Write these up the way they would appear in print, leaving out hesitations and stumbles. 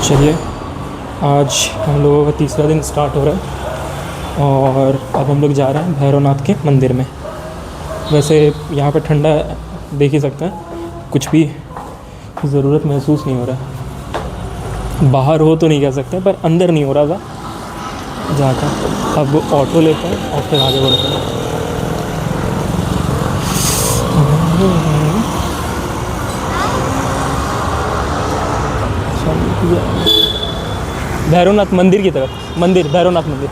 चलिए, आज हम लोगों का तीसरा दिन स्टार्ट हो रहा है और अब हम लोग जा रहे हैं भैरवनाथ के मंदिर में। वैसे यहाँ पे ठंडा देख ही सकते हैं, कुछ भी ज़रूरत महसूस नहीं हो रहा है। बाहर हो तो नहीं कह सकते, पर अंदर नहीं हो रहा था जाकर। अब ऑटो लेते हैं और फिर आगे बढ़ते हैं। भैरवनाथ मंदिर की तरफ, भैरवनाथ मंदिर।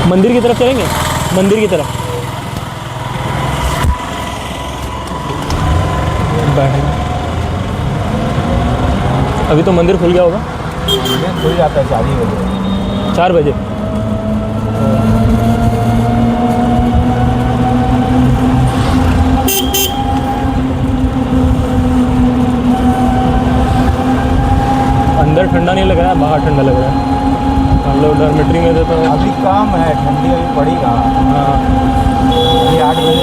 मंदिर की तरफ चलेंगे, मंदिर की तरफ बैठेंगे। अभी तो मंदिर खुल गया होगा, खुल जाता है 4 बजे। 4 बजे। अंदर ठंडा नहीं लग रहा है, बाहर ठंडा लग रहा है। हम लोग डॉर्मेट्री में थे तो अभी काम है, ठंडी अभी पड़ी कहाँ। हाँ, अभी 8 बजे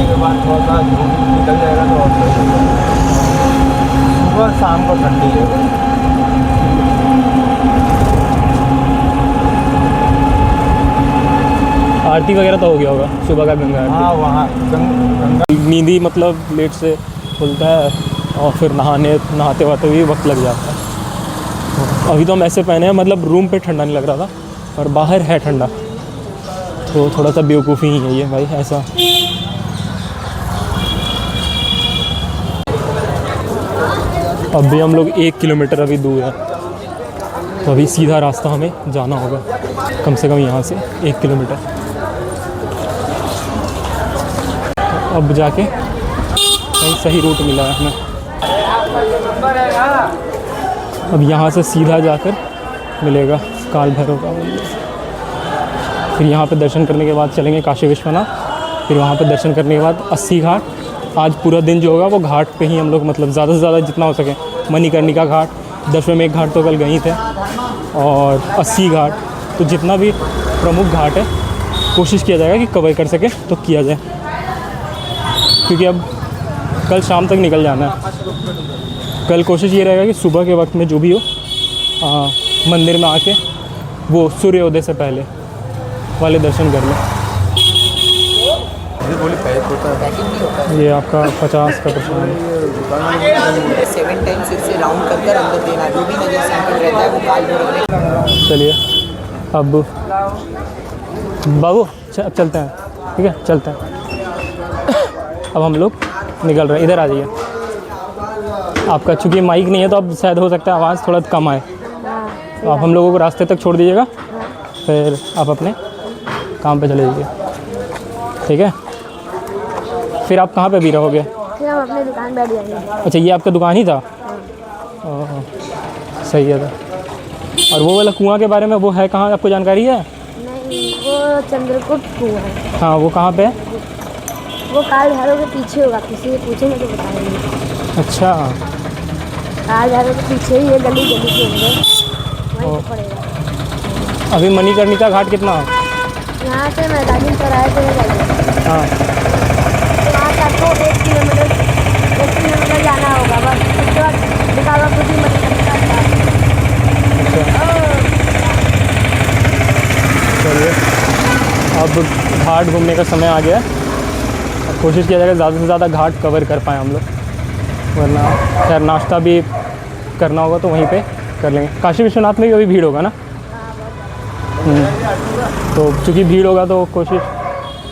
के बाद थोड़ा सा धूप निकल जाएगा तो और सही होगा। सुबह शाम को ठंडी है। आरती वगैरह तो हो गया होगा सुबह का, गंगा आरती। हाँ, वहाँ गंगा नींद ही मतलब लेट से खुलता है और फिर नहाते वाते भी वक्त लग जाता है। अभी तो हम ऐसे पहने हैं, मतलब रूम पे ठंडा नहीं लग रहा था और बाहर है ठंडा, तो थोड़ा सा बेवकूफ़ी ही है ये भाई ऐसा। अब भी हम लोग 1 किलोमीटर अभी दूर है, तो अभी सीधा रास्ता हमें जाना होगा, कम से कम यहाँ से 1 किलोमीटर। तो अब जाके कहीं सही रूट मिला है हमें। अब यहाँ से सीधा जाकर मिलेगा काल भैरव का मंदिर। फिर यहाँ पे दर्शन करने के बाद चलेंगे काशी विश्वनाथ। फिर वहाँ पे दर्शन करने के बाद 80 घाट। आज पूरा दिन जो होगा वो घाट पे ही हम लोग, मतलब ज़्यादा से ज़्यादा जितना हो सके। मणिकर्णिका घाट, दशमेश घाट तो कल गई थे, और 80 घाट, तो जितना भी प्रमुख घाट है कोशिश किया जाएगा कि कवर कर सके तो किया जाए, क्योंकि अब कल शाम तक निकल जाना है। कल कोशिश ये रहेगा कि सुबह के वक्त में जो भी हो मंदिर में आके वो सूर्योदय से पहले वाले दर्शन कर लें। ये आपका 50 का प्रसाद है। 7 टाइम्स इसे राउंड कर अंदर देना, जो भी नजर संकट रहता है वो काल भैरव। चलिए अब बाबू अब चलते हैं, ठीक है चलते हैं। अब हम लोग निकल रहे हैं, इधर आ जाइए। आपका चूँकि माइक नहीं है तो अब शायद हो सकता है आवाज़ थोड़ा कम आए, तो आप हम लोगों को रास्ते तक छोड़ दीजिएगा, फिर आप अपने काम पे चले जाइए, ठीक है। फिर आप कहाँ पे भी रहोगे? फिर हम अपने दुकान बैठ जाएंगे। अच्छा, ये आपका दुकान ही था? सही है। और वो वाला कुआं के बारे में वो है कहाँ, आपको जानकारी है? नहीं, वो चंद्रगुप्त कुआं है। हाँ, वो कहाँ पे है? वो काल भैरव के पीछे होगा, किसी से पूछेंगे तो बताएंगे। अच्छा, काल भैरव के पीछे ही है, गली गली के अंदर वहीं पे पड़ेगा। अभी मणिकर्णिका घाट कितना है? यहाँ से मैदानी चौराहे पे जाइए, हाँ, वहाँ से आपको 1 किलोमीटर जाना होगा बस। उसके बाद दिखावा कुछ ही मणिकर्णिका घाट। चलिए अब घाट घूमने का समय आ गया। अब कोशिश किया जाएगा ज़्यादा से ज़्यादा घाट कवर कर पाएँ हम लोग, वरना खैर नाश्ता भी करना होगा तो वहीं पे कर लेंगे। काशी विश्वनाथ में भी अभी भीड़ होगा ना? तो चूँकि भीड़ होगा तो कोशिश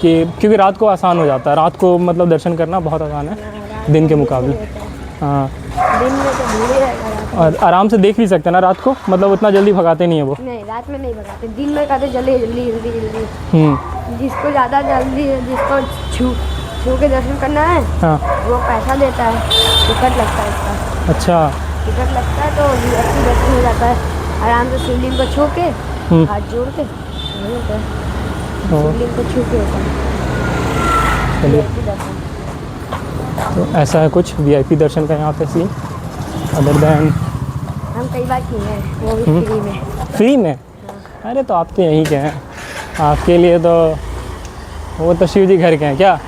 कि, क्योंकि रात को आसान हो जाता है, रात को मतलब दर्शन करना बहुत आसान है दिन के मुकाबले। हाँ, दिन में तो भीड़ ही रहेगा। और आराम से देख भी सकते हैं ना रात को, मतलब उतना जल्दी भगाते नहीं है वो। नहीं, रात में नहीं भगाते, दिन में कहते जल्दी जल्दी जल्दी जल्दी। जिसको ज़्यादा जल्दी है, जिसको छू के दर्शन करना है, हाँ, वो पैसा देता है, टिकट लगता है इसका। अच्छा, टिकट लगता है तो VIP दर्शन हो जाता है। आराम से शिवलिंग को छू के, हाथ जोड़ के शिवलिंग को छू के होता है चलिए। VIP दर्शन। तो ऐसा है कुछ VIP दर्शन का यहाँ पे सीन। अदर दैन हम कई बार किए हैं, वो भी फ्री में। फ्री में? अरे तो आप तो यहीं के हैं, आपके लिए तो वो तो शिव जी घर के हैं क्या?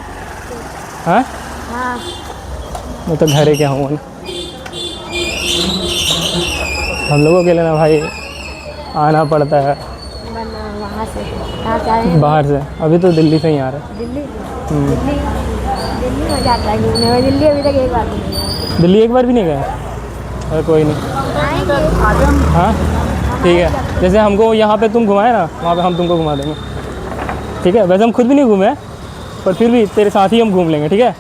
हाँ, हाँ, वो तो घर के हूँ। हम लोगों के लिए ना भाई आना पड़ता है वरना वहाँ से कहाँ से आए हैं? बाहर से। अभी तो दिल्ली से ही आ रहे हैं। दिल्ली दिल्ली दिल्ली मजा आता है घूमने में। दिल्ली अभी तक एक बार नहीं गया। दिल्ली एक बार भी नहीं गए? अरे कोई नहीं, आएंगे। हाँ ठीक है। जैसे हमको यहाँ पे तुम घुमाए ना, वहाँ पे हम तुमको घुमा देंगे, ठीक है? वैसे हम खुद भी नहीं घूमे पर फिर भी तेरे साथ ही हम घूम लेंगे, ठीक है?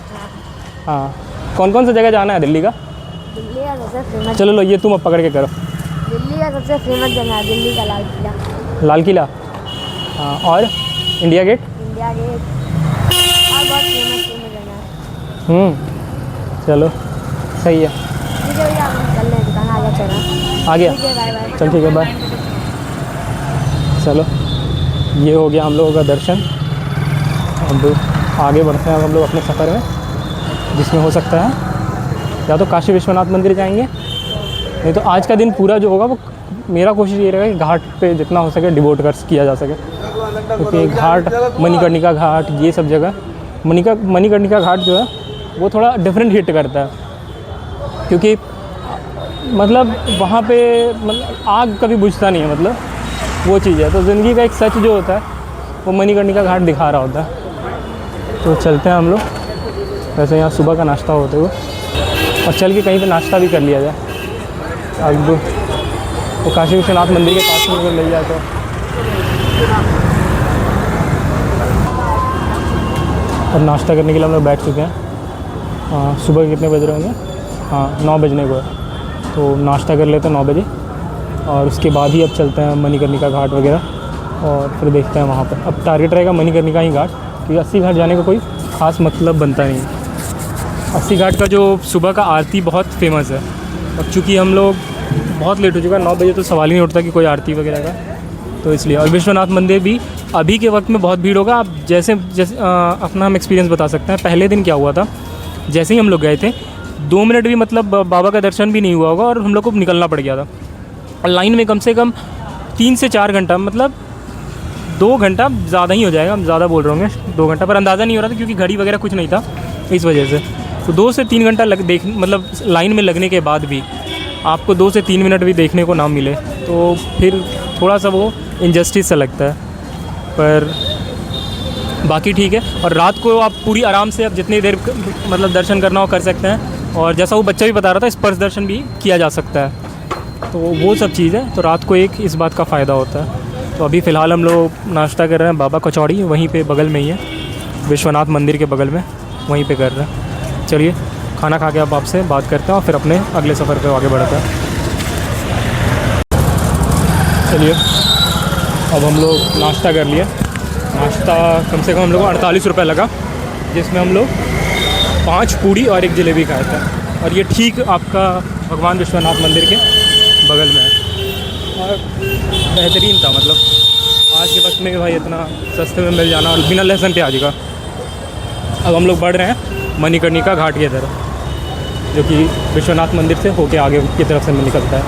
हाँ, कौन कौन सा जगह जाना है दिल्ली का? दिल्ली का सबसे फेमस, चलो लो ये तुम अब पकड़ के करो। दिल्ली का सबसे फेमस जगह है दिल्ली का लाल किला, लाल किला, हाँ, और इंडिया गेट। इंडिया गेट, और बहुत फेमस जगह है। चलो सही है। ठीक है भैया, हम चल रहे हैं, दुकान आ गया चला। आ गया? ठीक है, बाय बाय। चल ठीक है, बाय। चलो ये हो गया हम लोगों का दर्शन। अब आगे बढ़ते हैं अब हम लोग अपने सफ़र में, जिसमें हो सकता है या तो काशी विश्वनाथ मंदिर जाएंगे, नहीं तो आज का दिन पूरा जो होगा वो मेरा कोशिश ये रहेगा कि घाट पे जितना हो सके डिवोट कर किया जा सके, क्योंकि घाट, मणिकर्णिका घाट, ये सब जगह, मणिकर्णिका घाट जो है वो थोड़ा डिफरेंट हिट करता है, क्योंकि मतलब वहाँ पे मतलब आग कभी बुझता नहीं है, मतलब वो चीज़ है। तो ज़िंदगी का एक सच जो होता है वो मणिकर्णिका घाट दिखा रहा होता है। तो चलते हैं हम लोग, वैसे यहाँ सुबह का नाश्ता होते हुए, और चल के कहीं पे नाश्ता भी कर लिया जाए। अब वो काशी विश्वनाथ मंदिर के पास में अगर ले जाए तो। अब नाश्ता करने के लिए हम लोग बैठ चुके हैं। सुबह के कितने बज रहे होंगे? हाँ 9 बजने को है, तो नाश्ता कर लेते हैं 9 बजे, और उसके बाद ही अब चलते हैं मणिकर्णिका घाट वगैरह, और फिर देखते हैं वहाँ पर। अब टारगेट रहेगा मणिकर्णिका ही घाट, क्योंकि 80 घाट जाने का कोई ख़ास मतलब बनता नहीं है। 80 घाट का जो सुबह का आरती बहुत फेमस है, और चूँकि हम लोग बहुत लेट हो चुका है, 9 बजे तो सवाल ही नहीं उठता कि कोई आरती वगैरह का, तो इसलिए। और विश्वनाथ मंदिर भी अभी के वक्त में बहुत भीड़ होगा। आप जैसे अपना हम एक्सपीरियंस बता सकते हैं। पहले दिन क्या हुआ था, जैसे ही हम लोग गए थे 2 मिनट भी मतलब बाबा का दर्शन भी नहीं हुआ होगा, और हम लोग को निकलना पड़ गया था। और लाइन में कम से कम 3 से 4 घंटा, मतलब 2 घंटा ज़्यादा ही हो जाएगा, हम ज़्यादा बोल रहे होंगे 2 घंटा, पर अंदाज़ा नहीं हो रहा था क्योंकि घड़ी वगैरह कुछ नहीं था, इस वजह से। तो 2 से 3 घंटा मतलब लाइन में लगने के बाद भी आपको 2 से 3 मिनट भी देखने को ना मिले, तो फिर थोड़ा सा वो इनजस्टिस सा लगता है। पर बाकी ठीक है। और रात को आप पूरी आराम से, अब जितनी देर मतलब दर्शन करना हो कर सकते हैं, और जैसा वो बच्चा भी बता रहा था स्पर्श दर्शन भी किया जा सकता है, तो वो सब चीज़ है। तो रात को एक इस बात का फ़ायदा होता है। तो अभी फ़िलहाल हम लोग नाश्ता कर रहे हैं बाबा कचौड़ी, वहीं पे बगल में ही है, विश्वनाथ मंदिर के बगल में, वहीं पे कर रहे हैं। चलिए खाना खा के अब आपसे बात करते हैं, और फिर अपने अगले सफ़र पे आगे बढ़ते हैं। चलिए अब हम लोग नाश्ता कर लिए। नाश्ता कम से कम हम लोग को 48 रुपये लगा, जिसमें हम लोग 5 पूड़ी और 1 जलेबी खाए थे। और ये ठीक आपका भगवान विश्वनाथ मंदिर के बगल में है, और बेहतरीन था। मतलब आज के वक्त में भी भाई इतना सस्ते में मिल जाना, और बिना लहसुन प्याज का। अब हम लोग बढ़ रहे हैं मणिकर्णिका घाट की तरफ, जो कि विश्वनाथ मंदिर से होके आगे की तरफ से निकलता है।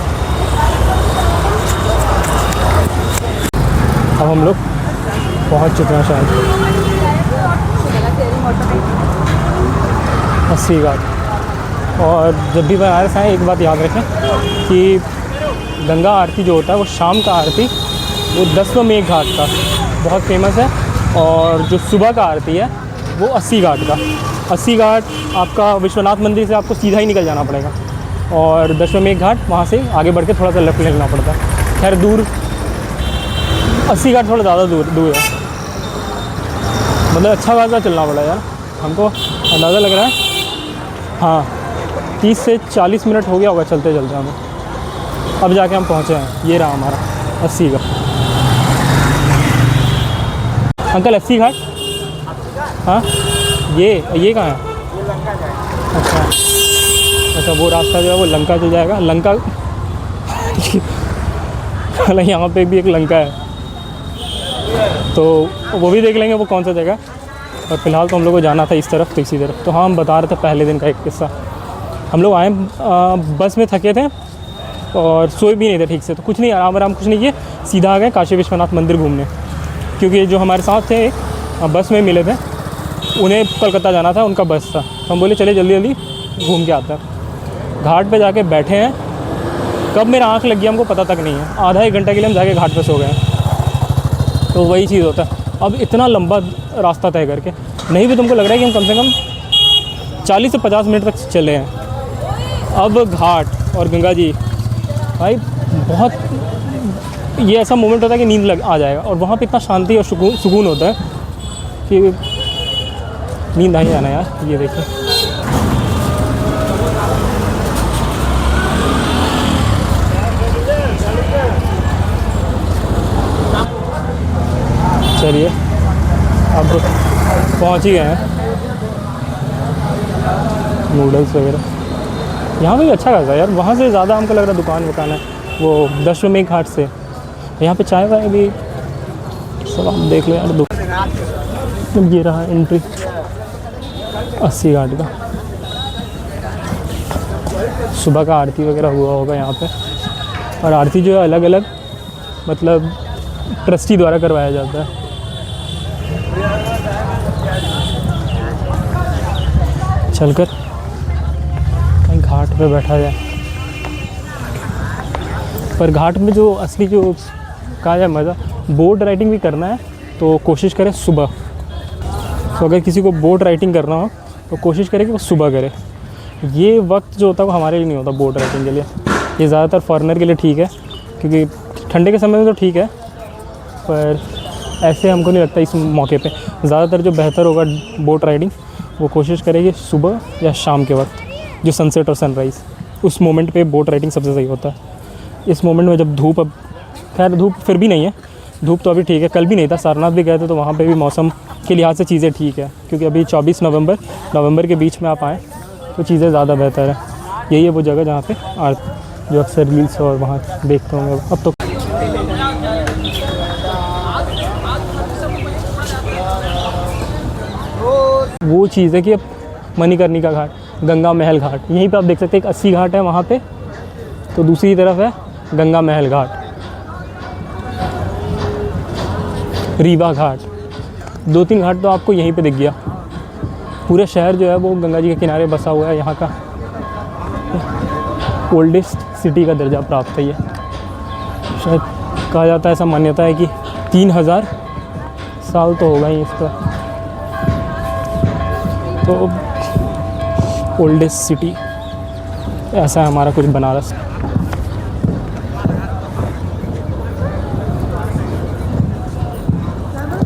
अब हम लोग पहुंच चुके हैं शायद 80 घाट। और जब भी बनारस आए एक बात याद रखें कि गंगा आरती जो होता है वो शाम का आरती, वो 10वें मेघ घाट का बहुत फेमस है, और जो सुबह का आरती है वो 80 घाट का। 80 घाट आपका विश्वनाथ मंदिर से आपको सीधा ही निकल जाना पड़ेगा, और 10वें मेघ घाट वहाँ से आगे बढ़ के थोड़ा सा लेफ्ट लेना पड़ता है। खैर दूर 80 घाट थोड़ा ज़्यादा दूर है, मतलब अच्छा खासा चलना पड़ा यार, हमको अंदाज़ा लग रहा है। हाँ 30 से 40 मिनट हो गया होगा चलते चलते हमें, अब जाके हम पहुँचे हैं। ये रहा हमारा 80 का। अंकल 80 घाट, हाँ ये कहाँ है? अच्छा वो रास्ता जो है वो लंका से जाएगा। लंका यहाँ पे भी एक लंका है, तो वो भी देख लेंगे वो कौन सा जगह। और फिलहाल तो हम लोग को जाना था इस तरफ, तो इसी तरफ। तो हाँ हम बता रहे थे पहले दिन का एक किस्सा। हम लोग आए बस में थके थे, और सोए भी नहीं थे ठीक से, तो कुछ नहीं, आराम आराम कुछ नहीं किए, सीधा आ गए काशी विश्वनाथ मंदिर घूमने। क्योंकि जो हमारे साथ थे बस में मिले थे, उन्हें कोलकाता जाना था, उनका बस था, तो हम बोले चले जल्दी जल्दी घूम के आते हैं। घाट पे जाके बैठे हैं, कब मेरा आँख लग गया हमको पता तक नहीं है, आधा एक घंटा के लिए हम जाके घाट पे सो गए। तो वही चीज़ होता है। अब इतना लंबा रास्ता तय करके नहीं भी तुमको लग रहा है कि हम कम से कम 40 से 50 मिनट तक चले हैं। अब घाट और गंगा जी भाई, बहुत ये ऐसा मोमेंट होता है कि नींद आ जाएगा, और वहाँ पे इतना शांति और सुकून होता है कि नींद आ ही जाना यार। ये देखिए चलिए अब पहुँच ही गए हैं। नूडल्स वगैरह यहाँ पे भी अच्छा खासा है यार, वहाँ से ज़्यादा हमको लग रहा है दुकान वकान है वो दशमेश घाट से। यहाँ पे चाय वाय भी सब आप देख लो यार। दुकान ये रहा एंट्री 80 घाट का। सुबह का आरती वगैरह हुआ होगा यहाँ पे, और आरती जो है अलग अलग मतलब ट्रस्टी द्वारा करवाया जाता है। चलकर कहीं घाट पे बैठा जाए, पर घाट में जो असली जो कहा जाए मज़ा, बोट राइडिंग भी करना है तो कोशिश करें सुबह। तो अगर किसी को बोट राइडिंग करना हो तो कोशिश करें कि वो सुबह करे। ये वक्त जो होता है वो हमारे लिए नहीं होता बोट राइडिंग के लिए, ये ज़्यादातर फॉरेनर के लिए ठीक है, क्योंकि ठंडे के समय में तो ठीक है, पर ऐसे हमको नहीं लगता इस मौके पे। ज़्यादातर जो बेहतर होगा बोट राइडिंग वो कोशिश करेगी सुबह या शाम के वक्त, जो सनसेट और सनराइज़, उस मोमेंट पे बोट राइडिंग सबसे सही होता है। इस मोमेंट में जब धूप, अब खैर धूप फिर भी नहीं है, धूप तो अभी ठीक है, कल भी नहीं था, सारनाथ भी गए थे तो वहाँ पे भी मौसम के लिहाज से चीज़ें ठीक है, क्योंकि अभी 24 नवंबर के बीच में आप आएँ तो चीज़ें ज़्यादा बेहतर है। यही है वो जगह जहाँ पे जो अक्सर रील्स और वहाँ देखते होंगे। अब तो वो चीज़ है कि अब मणिकर्णिका घाट, गंगा महल घाट, यहीं पे आप देख सकते हैं एक 80 घाट है वहाँ पे, तो दूसरी तरफ है गंगा महल घाट, रीवा घाट। 2-3 घाट तो आपको यहीं पे दिख गया। पूरे शहर जो है वो गंगा जी के किनारे बसा हुआ है। यहाँ का ओल्डेस्ट सिटी का दर्जा प्राप्त है ये। शायद कहा जाता है, ऐसा मान्यता है कि 3000 साल तो होगा ही इसका। तो ओल्डेस्ट सिटी ऐसा है हमारा कुछ बनारस।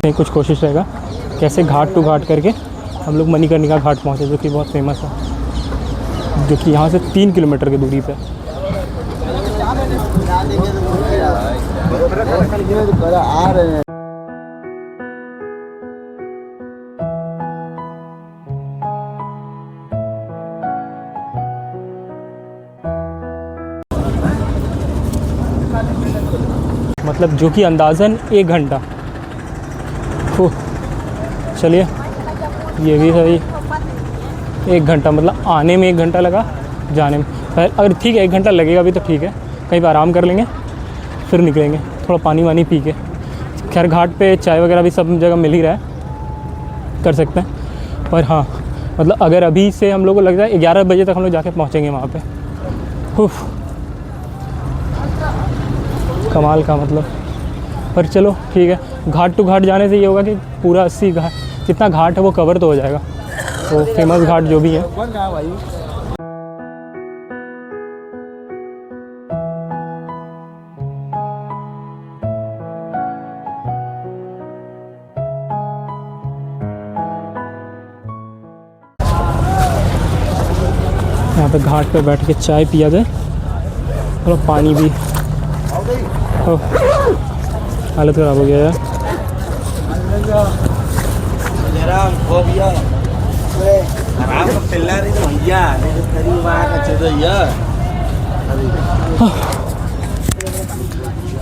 कुछ कोशिश रहेगा कैसे घाट टू घाट करके हम लोग मणिकर्णिका घाट पहुँचे, जो कि बहुत फेमस है, जो कि यहाँ से 3 किलोमीटर की दूरी पे। आ रहे हैं मतलब जो कि अंदाज़न 1 घंटा। तो चलिए ये भी सही, 1 घंटा मतलब आने में 1 घंटा लगा, जाने में अगर ठीक है 1 घंटा लगेगा भी तो ठीक है, कहीं पर आराम कर लेंगे फिर निकलेंगे, थोड़ा पानी वानी पी के। खैर घाट पे चाय वगैरह भी सब जगह मिल ही रहा है, कर सकते हैं। पर हाँ मतलब अगर अभी से हम लोग को लग जाए 11 बजे तक हम लोग जाके पहुँचेंगे वहाँ पे, कमाल का मतलब। पर चलो ठीक है, घाट टू घाट जाने से ये होगा कि पूरा 80 घाट जितना घाट है वो कवर तो हो जाएगा, तो फेमस घाट जो भी है। यहाँ पे घाट पे बैठ के चाय पिया जाए, थोड़ा पानी भी। हालत ख़राब हो गया यार।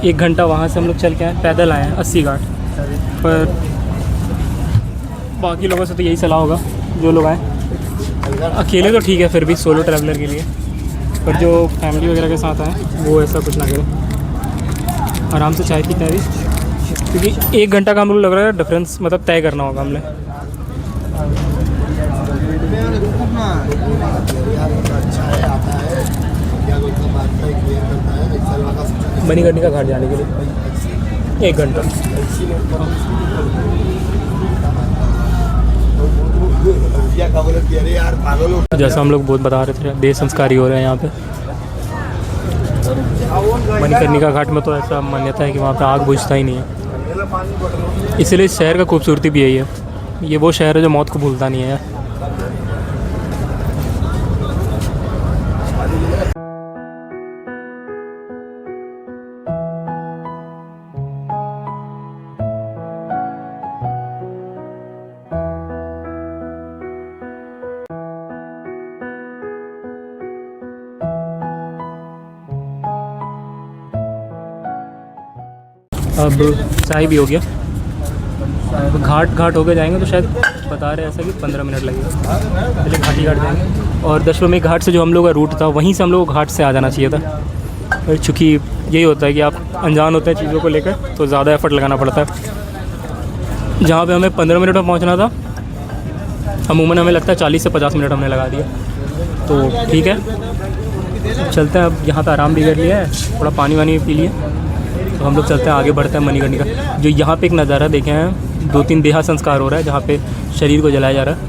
एक घंटा वहाँ से हम लोग चल के आए, पैदल आए हैं 80 घाट। पर बाकी लोगों से तो यही सलाह होगा जो लोग आए, अकेले तो ठीक है, फिर भी सोलो ट्रैवलर के लिए पर जो फैमिली वगैरह के साथ आए वो ऐसा कुछ ना करें, आराम से चाय पीते हैं अभी, क्योंकि 1 घंटा का हम लोग लग रहा है डिफरेंस मतलब तय करना होगा हमने। मणिकर्णिका घाट जाने के लिए 1 घंटा। जैसा हम लोग बहुत बता रहे थे, देह संस्कारी हो रहे हैं यहाँ पे। मणिकर्णिका घाट में तो ऐसा मान्यता है कि वहाँ पे आग बुझता ही नहीं है, इसलिए इस शहर का खूबसूरती भी यही है। ये वो शहर है जो मौत को भूलता नहीं है। अब चाय भी हो गया, अब घाट होके जाएंगे तो शायद बता रहे ऐसा कि 15 मिनट लगेगा। पहले घाटी घाट जाएंगे और दशवमेध घाट से जो हम लोग का रूट था वहीं से हम लोग को घाट से आ जाना चाहिए था। और चूँकि यही होता है कि आप अनजान होते हैं चीज़ों को लेकर तो ज़्यादा एफर्ट लगाना पड़ता है। जहाँ पे हमें 15 मिनट में पहुँचना था अमूमन हमें लगता है 40 से 50 मिनट हमने लगा दिया। तो ठीक है, चलते हैं। अब यहाँ पर आराम भी कर लिया है, थोड़ा पानी वानी पी लिए, तो हम लोग चलते हैं आगे बढ़ते हैं मणिकर्णिका। जो यहाँ पे एक नज़ारा देखे हैं, 2-3 देहा संस्कार हो रहा है जहाँ पे शरीर को जलाया जा रहा है।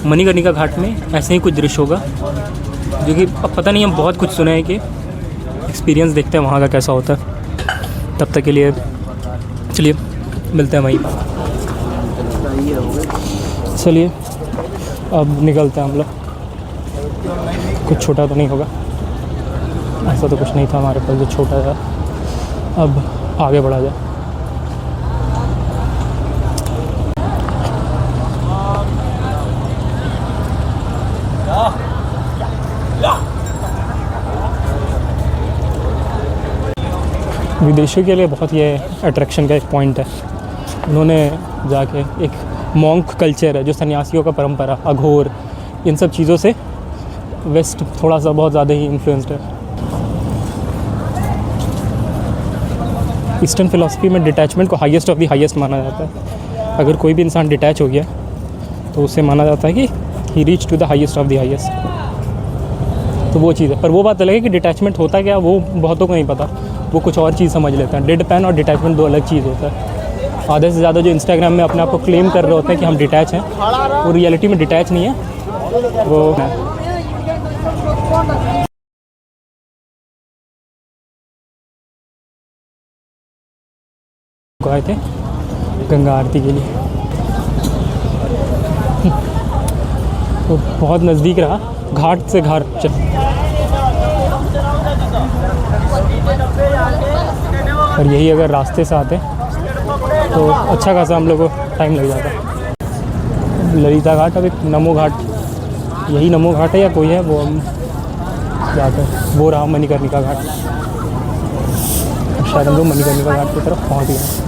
मणिकर्णिका घाट में ऐसे ही कुछ दृश्य होगा जो कि अब पता नहीं, हम बहुत कुछ सुने हैं कि एक्सपीरियंस देखते हैं वहाँ का कैसा होता है। तब तक के लिए चलिए मिलते हैं वहीं पर। चलिए अब निकलते हैं हम लोग। कुछ छोटा तो नहीं होगा, ऐसा तो कुछ नहीं था हमारे पास जो छोटा था। अब आगे बढ़ा जाए। विदेशियों के लिए बहुत ये अट्रैक्शन का एक पॉइंट है। उन्होंने जाके एक मॉन्क कल्चर है जो सन्यासियों का परंपरा, अघोर, इन सब चीज़ों से वेस्ट थोड़ा सा बहुत ज़्यादा ही इन्फ्लुएंस्ड है। ईस्टर्न फिलॉसफी में डिटैचमेंट को हाईएस्ट ऑफ द हाईएस्ट माना जाता है। अगर कोई भी इंसान डिटैच हो गया तो उसे माना जाता है कि he reach to the highest of the highest. तो वो चीज़ है। पर वो बात अलग है कि डिटैचमेंट होता क्या, वो बहुतों को नहीं पता। वो कुछ और चीज़ समझ लेते हैं। डेडपैन और डिटैचमेंट 2 अलग चीज़ होता है। आधे से ज़्यादा जो इंस्टाग्राम में अपने आप को क्लेम कर रहे होते हैं कि हम डिटैच हैं, वो रियलिटी में डिटैच नहीं है। वो आए थे गंगा आरती के लिए, तो बहुत नज़दीक रहा घाट से घर। और यही अगर रास्ते से आते तो अच्छा खासा हम लोग को टाइम लग जाता। ललिता घाट, अब एक नमो घाट, यही नमो घाट है या कोई है वो हम जाते हैं। वो रहा मणिकर्णिका घाट। शायद हम लोग मणिकर्णिका घाट की तरफ पहुँच गए।